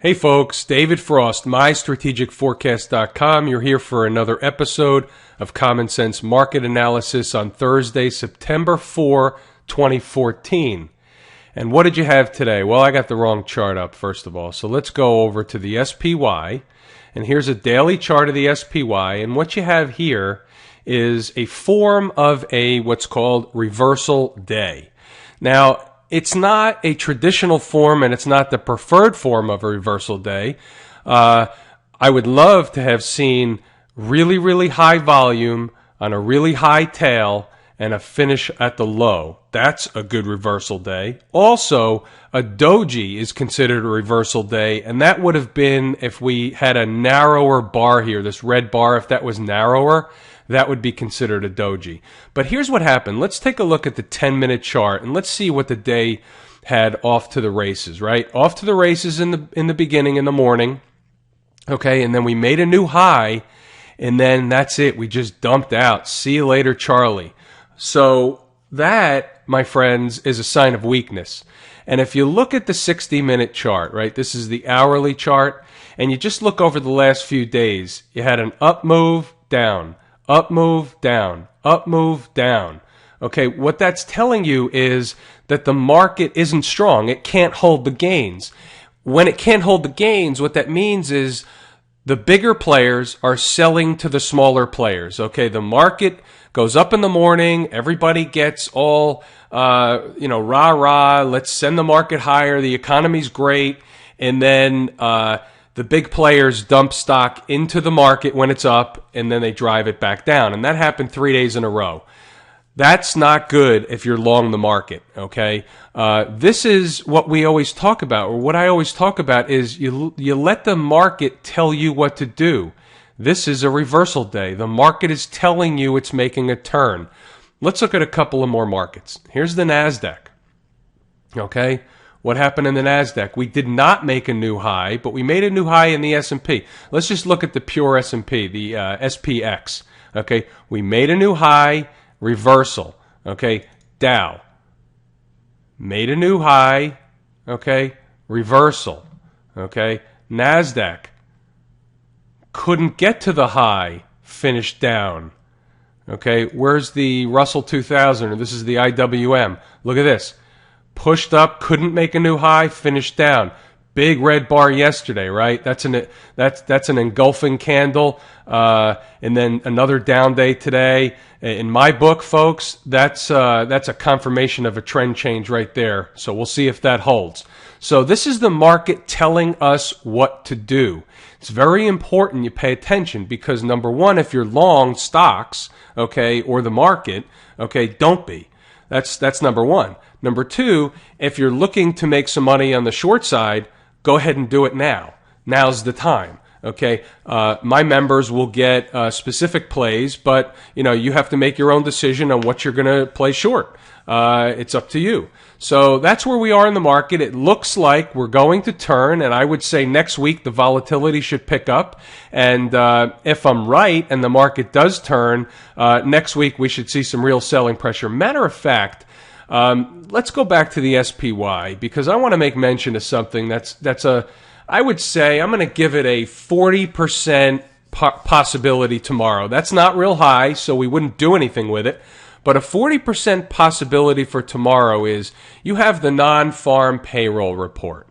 Hey folks, David Frost, mystrategicforecast.com. You're here for another episode of Common Sense Market Analysis on Thursday, September 4, 2014. And what did you have today? Well, I got the wrong chart up, first of all. So let's go over to the SPY. And here's a daily chart of the SPY. And what you have here is a form of a what's called reversal day. Now, it's not a traditional form, and it's not the preferred form of a reversal day. I would love to have seen really, really high volume on a really high tail and a finish at the low. That's a good reversal day. Also, a doji is considered a reversal day, and that would have been if we had a narrower bar here, this red bar. If that was narrower, that would be considered a doji. But here's what happened. Let's take a look at the 10-minute chart, and let's see what the day had off to the races, right? Off to the races in the beginning, in the morning, okay? And then we made a new high, and then that's it. We just dumped out. See you later, Charlie. So that, my friends, is a sign of weakness. And if you look at the 60-minute chart, right, this is the hourly chart, and you just look over the last few days, you had an up move, down, up move, down, up move, down. Okay, what that's telling you is that the market isn't strong. It can't hold the gains. When it can't hold the gains, what that means is the bigger players are selling to the smaller players. Okay, the market goes up in the morning. Everybody gets all, rah, rah. Let's send the market higher. The economy's great. And then the big players dump stock into the market when it's up, and then they drive it back down. And that happened 3 days in a row. That's not good if you're long the market, okay? This is what we always talk about, or what I always talk about is you let the market tell you what to do. This is a reversal day. The market is telling you it's making a turn. Let's look at a couple of more markets. Here's the NASDAQ, okay? What happened in the NASDAQ? We did not make a new high, but we made a new high in the S&P. Let's just look at the pure S&P, the SPX. Okay, we made a new high, reversal. Okay, Dow. Made a new high, okay, reversal. Okay, NASDAQ. Couldn't get to the high, finished down. Okay, where's the Russell 2000? This is the IWM. Look at this. Pushed up, couldn't make a new high, finished down. Big red bar yesterday, right? That's an engulfing candle, and then another down day today. In my book, folks, that's a confirmation of a trend change right there. So we'll see if that holds. So this is the market telling us what to do. It's very important you pay attention because number one, if you're long stocks, okay, or the market, okay, don't be. That's number one. Number two, if you're looking to make some money on the short side, go ahead and do it now. Now's the time. Okay, my members will get specific plays, but you have to make your own decision on what you're going to play short. It's up to you. So that's where we are in the market. It looks like we're going to turn, and I would say next week the volatility should pick up. And if I'm right and the market does turn, next week we should see some real selling pressure. Matter of fact, let's go back to the SPY because I want to make mention of something I would say I'm going to give it a 40% possibility tomorrow. That's not real high, so we wouldn't do anything with it. But a 40% possibility for tomorrow is you have the non-farm payroll report.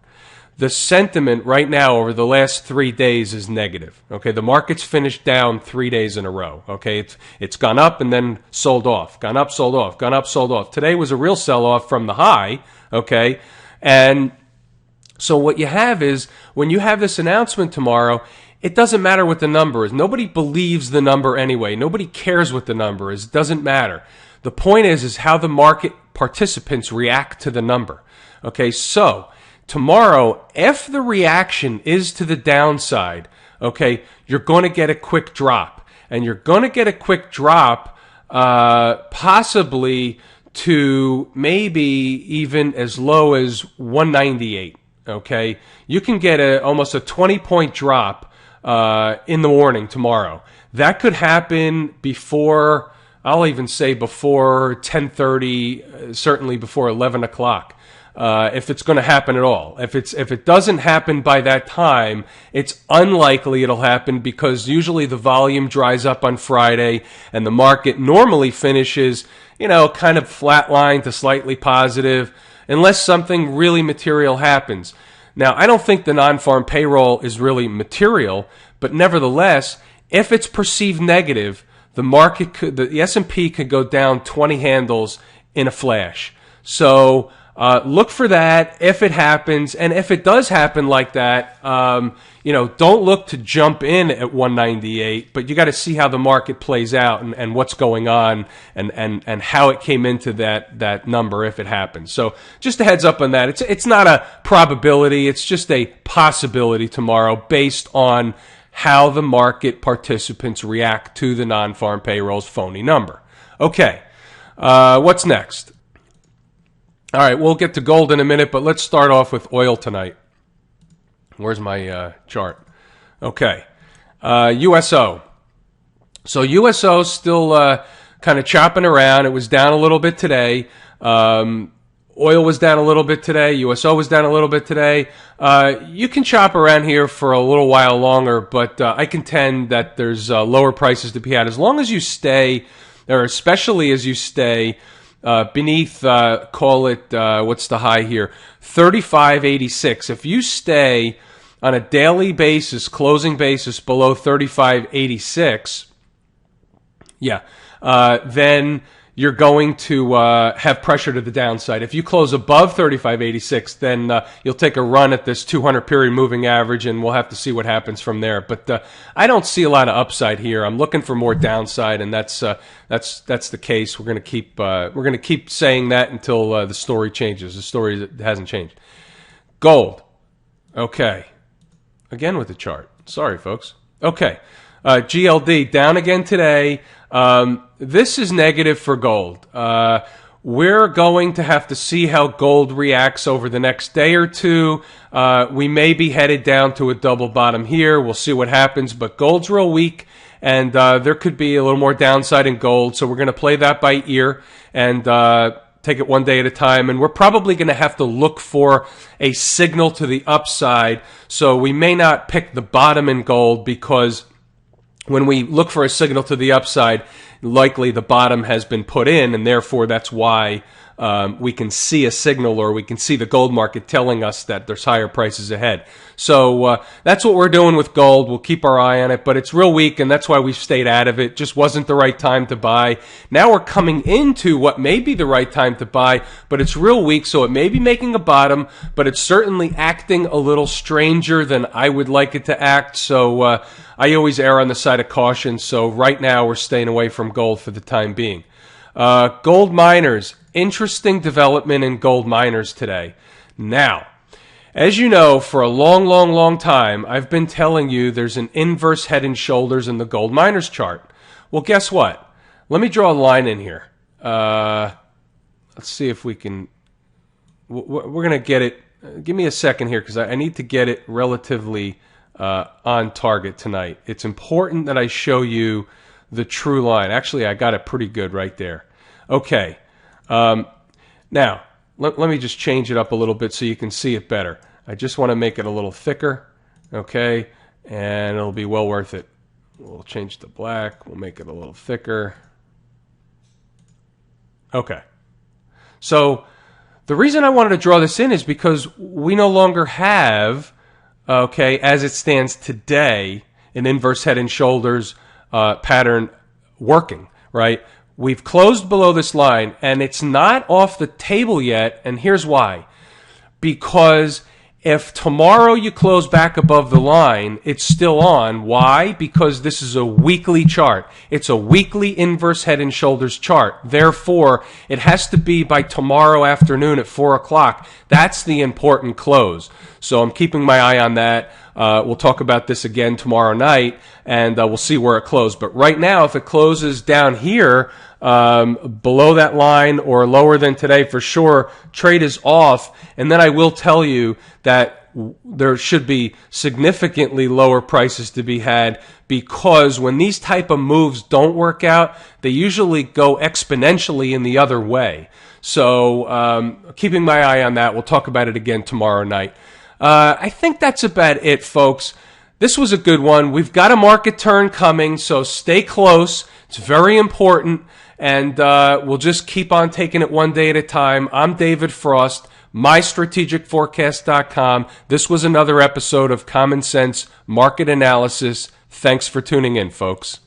The sentiment right now over the last 3 days is negative. Okay, the market's finished down 3 days in a row. Okay, it's gone up and then sold off, gone up, sold off, gone up, sold off. Today was a real sell-off from the high. Okay, and so what you have is when you have this announcement tomorrow, it doesn't matter what the number is. Nobody believes the number anyway. Nobody cares what the number is. It doesn't matter. The point is how the market participants react to the number. Okay, so tomorrow, if the reaction is to the downside, okay, you're going to get a quick drop. And you're going to get a quick drop possibly to maybe even as low as 198. Okay, you can get almost a 20-point drop in the morning tomorrow. That could happen before, I'll even say before 10:30, certainly before 11 o'clock. if it's going to happen at all. If it doesn't happen by that time, it's unlikely it'll happen because usually the volume dries up on Friday and the market normally finishes, kind of flatline to slightly positive unless something really material happens. Now, I don't think the non-farm payroll is really material, but nevertheless, if it's perceived negative, the S&P could go down 20 handles in a flash. So look for that if it happens, and if it does happen like that, don't look to jump in at 198, but you got to see how the market plays out and what's going on and how it came into that number if it happens. So just a heads up on that. It's not a probability, it's just a possibility tomorrow based on how the market participants react to the non-farm payroll's phony number. Okay, what's next? All right, we'll get to gold in a minute, but let's start off with oil tonight. Where's my chart? Okay, USO. So USO still kind of chopping around. It was down a little bit today. Oil was down a little bit today. USO was down a little bit today. You can chop around here for a little while longer, but I contend that there's lower prices to be had as long as you stay, or especially as you stay beneath, call it, what's the high here? 35.86. If you stay on a daily basis, closing basis below 35.86, then you're going to have pressure to the downside. If you close above 35.86, then you'll take a run at this 200-period moving average, and we'll have to see what happens from there. But I don't see a lot of upside here. I'm looking for more downside, and that's the case. We're going to keep saying that until the story changes. The story hasn't changed. Gold. Okay. Again with the chart. Sorry, folks. Okay. GLD down again today. This is negative for gold. We're going to have to see how gold reacts over the next day or two. We may be headed down to a double bottom here. We'll see what happens, but gold's real weak, and there could be a little more downside in gold, so we're going to play that by ear and take it one day at a time, and we're probably going to have to look for a signal to the upside, so we may not pick the bottom in gold because when we look for a signal to the upside, likely the bottom has been put in, and therefore that's why we can see a signal, or we can see the gold market telling us that there's higher prices ahead. So that's what we're doing with gold. We'll keep our eye on it, but it's real weak, and that's why we've stayed out of it. Just wasn't the right time to buy. Now we're coming into what may be the right time to buy, but it's real weak, so it may be making a bottom, but it's certainly acting a little stranger than I would like it to act. So I always err on the side of caution, so right now we're staying away from gold for the time being. Gold miners. Interesting development in gold miners today. Now, as you know, for a long time, I've been telling you there's an inverse head and shoulders in the gold miners chart. Well, guess what? Let me draw a line in here. Let's see if we can... We're going to get it... Give me a second here because I need to get it relatively on target tonight. It's important that I show you the true line. Actually, I got it pretty good right there. Okay. Now, let me just change it up a little bit so you can see it better. I just want to make it a little thicker, okay, and it'll be well worth it. We'll change it to black. We'll make it a little thicker. Okay. So the reason I wanted to draw this in is because we no longer have, okay, as it stands today, an inverse head and shoulders pattern working, right? We've closed below this line, and it's not off the table yet, and here's why. Because if tomorrow you close back above the line, it's still on. Why? Because this is a weekly chart. It's a weekly inverse head and shoulders chart. Therefore, it has to be by tomorrow afternoon at 4 o'clock. That's the important close. So I'm keeping my eye on that. We'll talk about this again tomorrow night, and we'll see where it closes. But right now, if it closes down here, below that line or lower than today, for sure, trade is off. And then I will tell you that there should be significantly lower prices to be had, because when these type of moves don't work out, they usually go exponentially in the other way. So keeping my eye on that. We'll talk about it again tomorrow night. I think that's about it, folks. This was a good one. We've got a market turn coming, so stay close. It's very important, and we'll just keep on taking it one day at a time. I'm David Frost, mystrategicforecast.com. This was another episode of Common Sense Market Analysis. Thanks for tuning in, folks.